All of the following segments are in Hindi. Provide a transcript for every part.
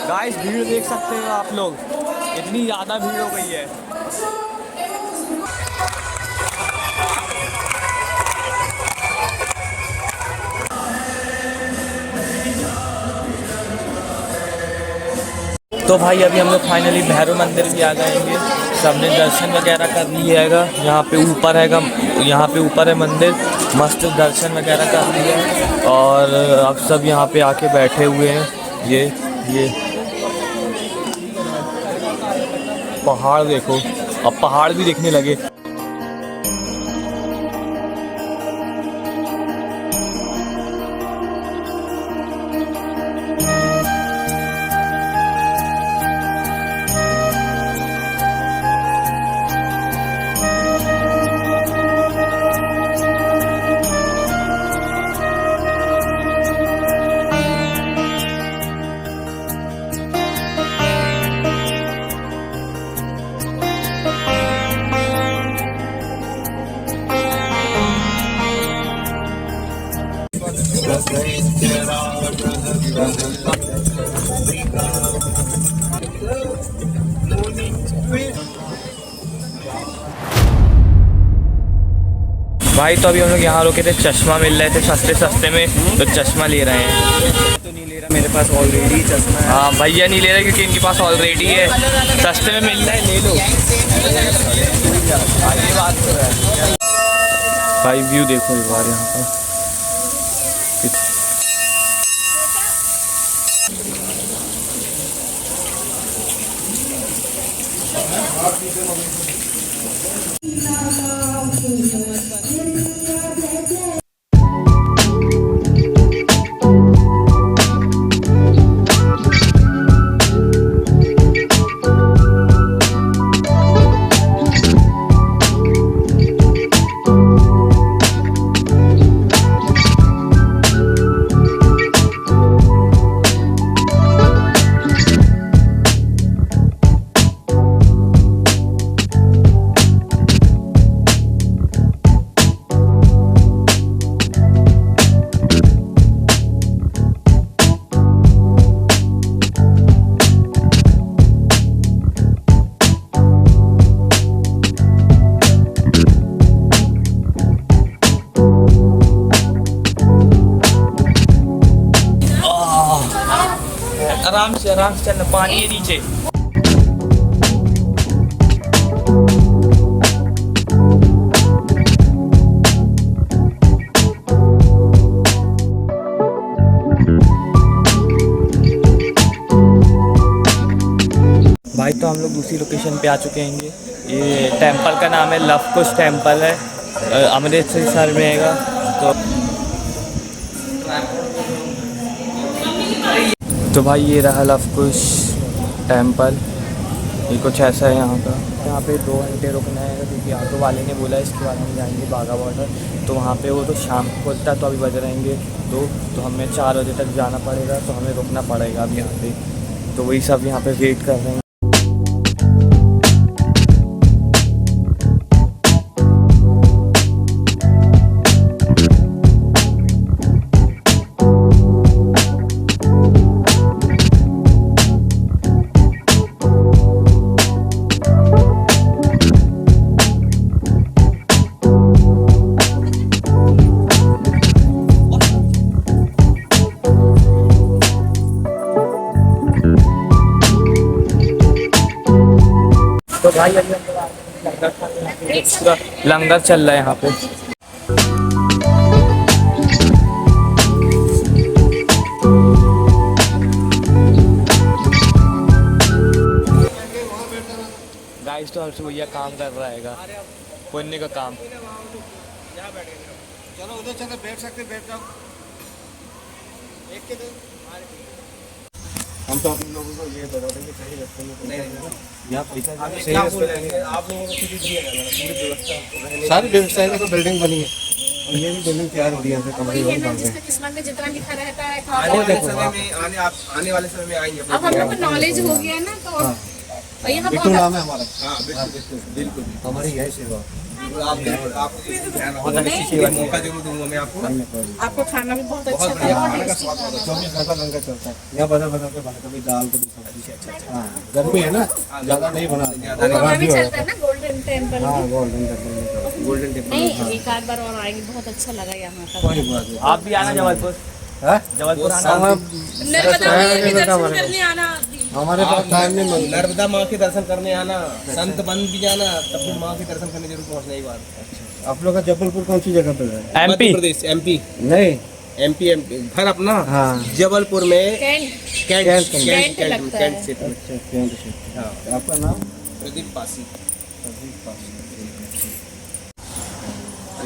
गाइस भीड़ देख सकते हो आप लोग, इतनी ज़्यादा भीड़ हो गई है। तो भाई अभी हम लोग फाइनली भैरव मंदिर भी आ जाएंगे। सबने दर्शन वगैरह कर लिया हैगा। यहाँ पे ऊपर हैगा, यहाँ पे ऊपर है मंदिर, मस्त दर्शन वगैरह कर लिए हैं और अब सब यहाँ पे आके बैठे हुए हैं। ये पहाड़ देखो, अब पहाड़ भी देखने लगे। भाई तो अभी हम लोग यहाँ रुके थे, चश्मा मिल रहे थे सस्ते सस्ते में, तो चश्मा ले रहे हैं। तो नहीं ले रहा, मेरे पास ऑलरेडी चश्मा है। हाँ भैया नहीं ले रहे क्योंकि इनके पास ऑलरेडी है, सस्ते में मिल रहा है, ले लो। ये बात तो है भाई। व्यू देखो एक बार यहाँ का। आराम से चलना, पानी है नीचे। भाई तो हम लोग दूसरी लोकेशन पे आ चुके हैं। ये टेंपल का नाम है लव कुश टेंपल है, अमृतसर में आएगा। तो भाई ये रहा लव कुश टेंपल, ये कुछ ऐसा है यहाँ का। यहाँ पे 2 घंटे रुकना है क्योंकि ऑटो वाले ने बोला इसके बाद हम जाएंगे बाघा बॉर्डर, तो वहाँ पे वो तो शाम को खुलता है, तो अभी बज रहेंगे तो हमें 4 बजे तक जाना पड़ेगा, तो हमें रुकना पड़ेगा अब यहाँ पे। तो वही सब यहाँ पे वेट कर रहे हैं। तो भाई अभी हम लोग लंगर चल रहा है यहाँ पे। गाइस तो हर्ष भैया काम कर रहा है पुण्य का काम। चलो उधर चलो, बैठ सकते, बैठ जाओ। एक के दो हम तो अपने लोगों को ये बता देंगे सही रास्ते में यहाँ पैसा सही रास्ते। आप लोगों को सारी व्यवस्थाएं देखो, बिल्डिंग बनी है और ये भी बिल्डिंग तैयार हो रही है, कमरे बन रहे हैं। किस्मत में जितना लिखा रहता है आने वाले समय में आएंगे। अब हम लोग को नॉलेज हो गया ना, तो यहाँ बिट्टू नाम है हमारा। हाँ बिल्कुल, हमारी यही सेवा। मौका जरूर दूंगा मैं आपको। आपको खाना भी बहुत अच्छा बहुत था। बढ़िया खाने का स्वाद बहुत अच्छा है। 24 घंटा लंगर चलता है यहाँ, बदल बदल के बना, कभी दाल कभी सब्जी। हाँ गर्मी है ना, ज़्यादा नहीं बना, वहाँ भी चलता है ना गोल्डन टेम्पल। हाँ गोल्डन टेम्पल। नहीं एक आध बार और आएंगे, बहुत अच्छा लगा यहाँ का। कोई बात नहीं। आप भी आना जबलपुर, हाँ? जबलपुर आना। नर्मदा मैया के दर्शन करने आना आप भी। हमारे पास टाइम नहीं मिलता। नर्मदा माँ के दर्शन करने आना, संत बन भी जाना, तब भी माँ के दर्शन करने जरूर पहुँचना ही बात। आप लोग का जबलपुर कौन सी जगह पे है? एमपी मध्य प्रदेश, एमपी, नहीं एमपी घर अपना हाँ जबलपुर में कैंट कैंट कैंट लगता है। कैंट क्षेत्र में। अच्छा कैंट से। हाँ, आपका नाम? प्रदीप पासी।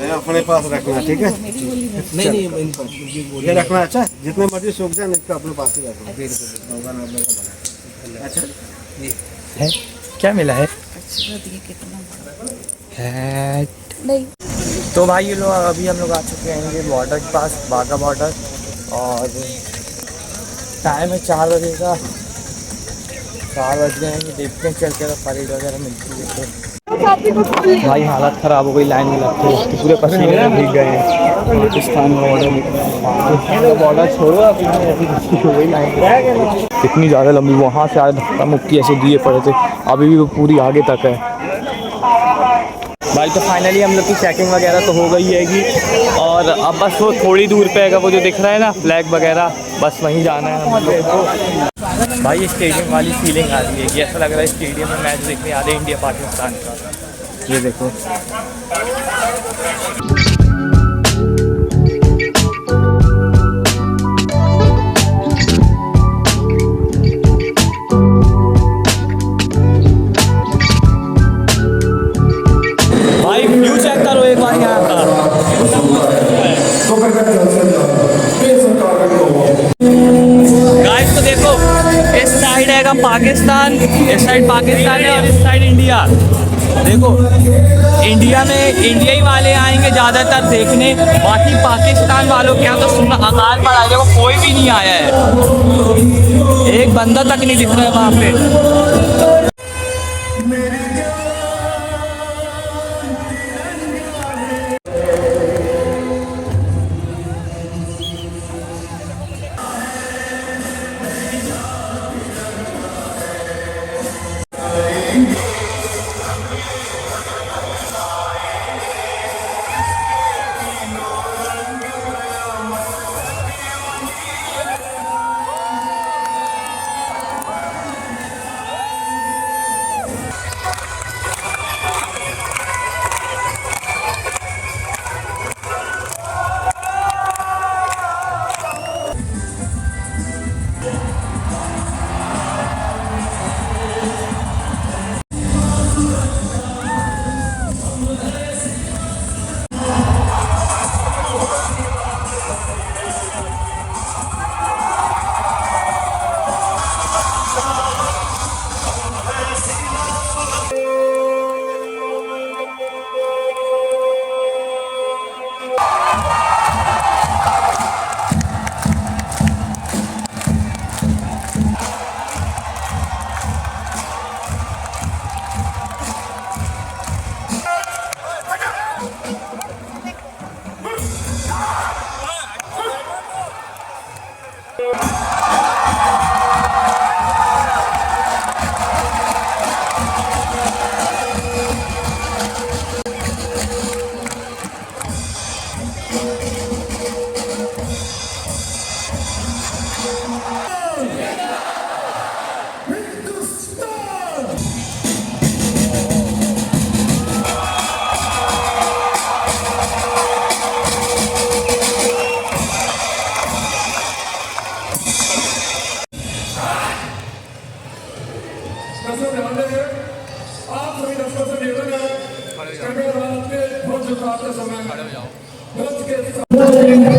ये अपने पास रखना ठीक है, नहीं ये रखना। अच्छा जितने मर्जी सूख जाए इसको अपने पास ही रखना। अच्छा है क्या मिला है? तो भाई ये लोग अभी हम लोग आ चुके हैं ये बॉर्डर के पास, बाघा बॉर्डर, और टाइम है 4 बजे का। 4 बज गए हैं, देखते हैं चल के परेड वगैरह मिलती है तो। भाई हालत ख़राब हो गई लाइन में लगते लगते, पूरे पसीने में भीग गए हैं। पाकिस्तान बॉर्डर छोड़ो, अभी हो गई लाइन इतनी ज़्यादा लंबी, वहाँ से आगे धक्का मुक्की ऐसे दिए पड़े थे, अभी भी वो पूरी आगे तक है। भाई तो फाइनली हम लोग की चेकिंग वगैरह तो हो गई हैगी, और अब बस वो थोड़ी दूर पे है वो जो दिख रहा है ना फ्लैग वगैरह, बस वहीं जाना है हम लोग को। भाई स्टेडियम वाली फीलिंग आ रही है कि ऐसा लग रहा है स्टेडियम में मैच देखने आ रहे इंडिया पाकिस्तान का। ये देखो भाई व्यू चेक करो एक बार यहाँ का। गाइस तो देखो इस साइड है पाकिस्तान, इस साइड पाकिस्तान है और इस साइड इंडिया। देखो इंडिया में इंडियाई वाले आएंगे ज़्यादातर देखने, बाकी पाकिस्तान वालों के यहाँ तो सुनना अकाल पड़ा है। देखो कोई भी नहीं आया है, एक बंदा तक नहीं दिख रहा है वहाँ पे।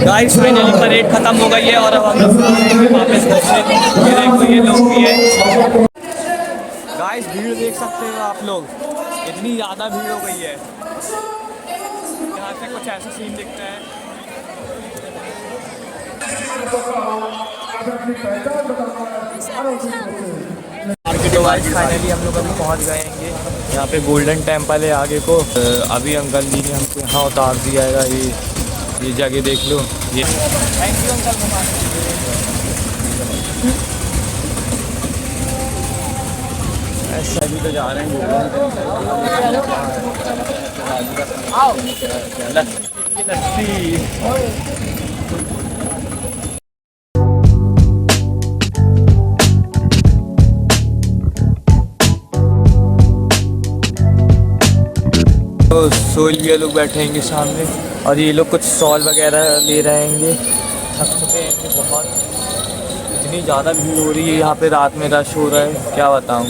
गाइस फाइनली परेड खत्म हो गई है और अब हम वापस ये लोग भी है। गाइस भीड़ देख सकते हो आप लोग, इतनी ज़्यादा भीड़ हो गई है। यहाँ से कुछ ऐसा सीन दिखता है। तो गाइस फाइनली हम लोग अभी पहुँच गए हैं यहाँ पे गोल्डन टेम्पल है आगे को। अभी अंकल जी ने हमको यहाँ उतार दिया है। ये जगह देख लो। ये थैंक यू अंकल घुमाने के लिए। ऐसा भी तो जा रहे हैं लस्सी। तो सोल्विया लोग बैठेंगे सामने और ये लोग कुछ सॉल वगैरह ले रहेंगे। थक चुके हैं बहुत, इतनी ज़्यादा भीड़ हो रही है यहाँ पे, रात में रश हो रहा है क्या बताऊँ।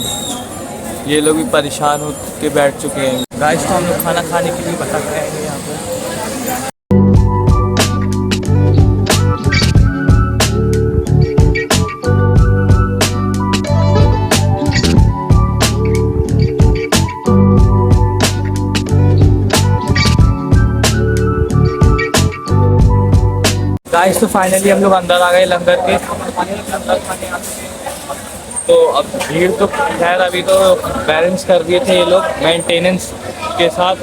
ये लोग भी परेशान हो के बैठ चुके हैं। गाइस तो हम लोग खाना खाने के लिए भटक रहे हैं यहाँ पे। गाइस तो फाइनली हम लोग अंदर आ गए लंगर के। तो अब भीड़ तो खैर अभी तो बैलेंस कर दिए थे ये लोग मेंटेनेंस के साथ,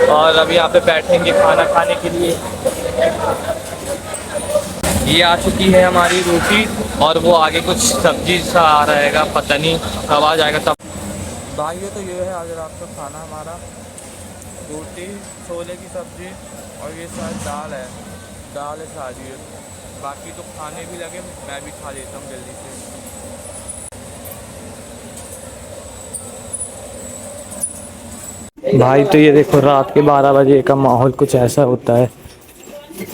और अभी यहाँ पे बैठेंगे खाना खाने के लिए। ये आ चुकी है हमारी रोटी और वो आगे कुछ सब्जी सा आ रहेगा, पता नहीं कब आ जाएगा तब। भाई तो ये है आज रात का खाना हमारा, रोटी छोले की सब्जी और ये शायद दाल है शादी है। बाकी तो खाने भी लगे, मैं भी खा लेता हूँ जल्दी से। भाई तो ये देखो रात के 12 बजे का माहौल कुछ ऐसा होता है।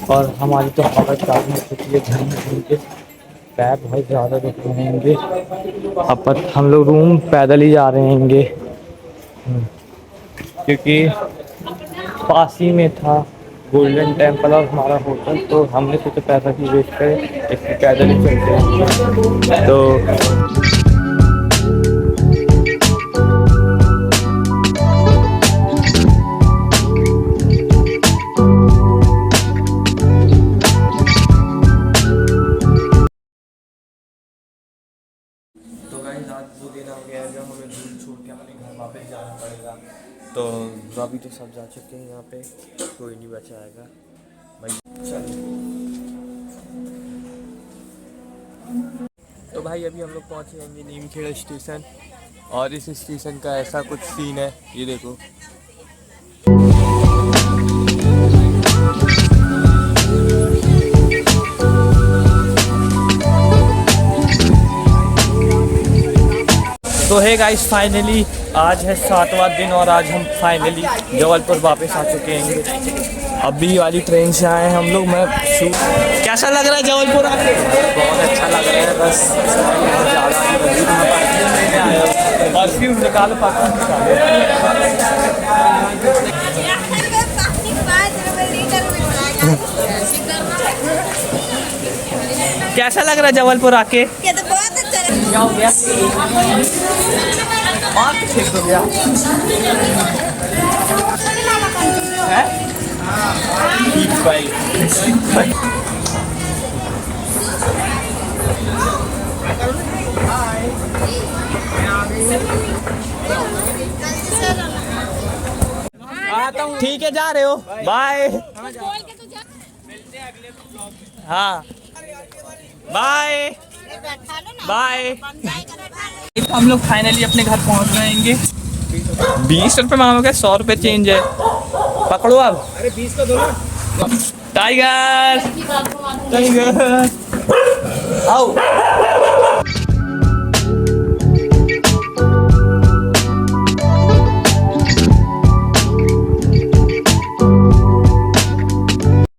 और हमारी तो हालत काफ़ी हो चुकी है, घर में घूम के पैर बहुत ज़्यादा दुख रहे होंगे। अब हम लोग रूम पैदल ही जा रहे होंगे क्योंकि पास ही में था गोल्डन टेम्पल और हमारा होटल, तो हमने सोचा पैसा की वेस्ट करें, इसलिए पैदल ही चलते हैं। तो गाइस आज वो दिन आ गया है जब हमें दूर छोड़ के अपने घर वापस जाना पड़ेगा। तो अभी तो सब जा चुके हैं, यहाँ पे कोई नहीं बचा आएगा भाई। चलिए तो भाई अभी हम लोग पहुँचे हैं नीमखेड़ा स्टेशन, और इस स्टेशन का ऐसा कुछ सीन है, ये देखो। तो है गाइस फाइनली आज है 7वां दिन और आज हम फाइनली जबलपुर वापस आ चुके हैं। अभी वाली ट्रेन से आए हैं हम लोग। कैसा लग रहा है जबलपुर आके? बहुत अच्छा लग रहा है, बस परफ्यूम निकालो, परफ्यूम कैसा लग रहा है जबलपुर आके? क्या हो गया? ठीक हो गया है? ठीक भाई। आता हूँ। ठीक है, जा रहे हो? बाय। हाँ बाय बाय। हम लोग फाइनली अपने घर पहुंच जाएंगे। 20 रुपये मांगोगे, 100 रुपये चेंज है, पकड़ो अब। अरे 20 का दो। टाइगर टाइगर आओ।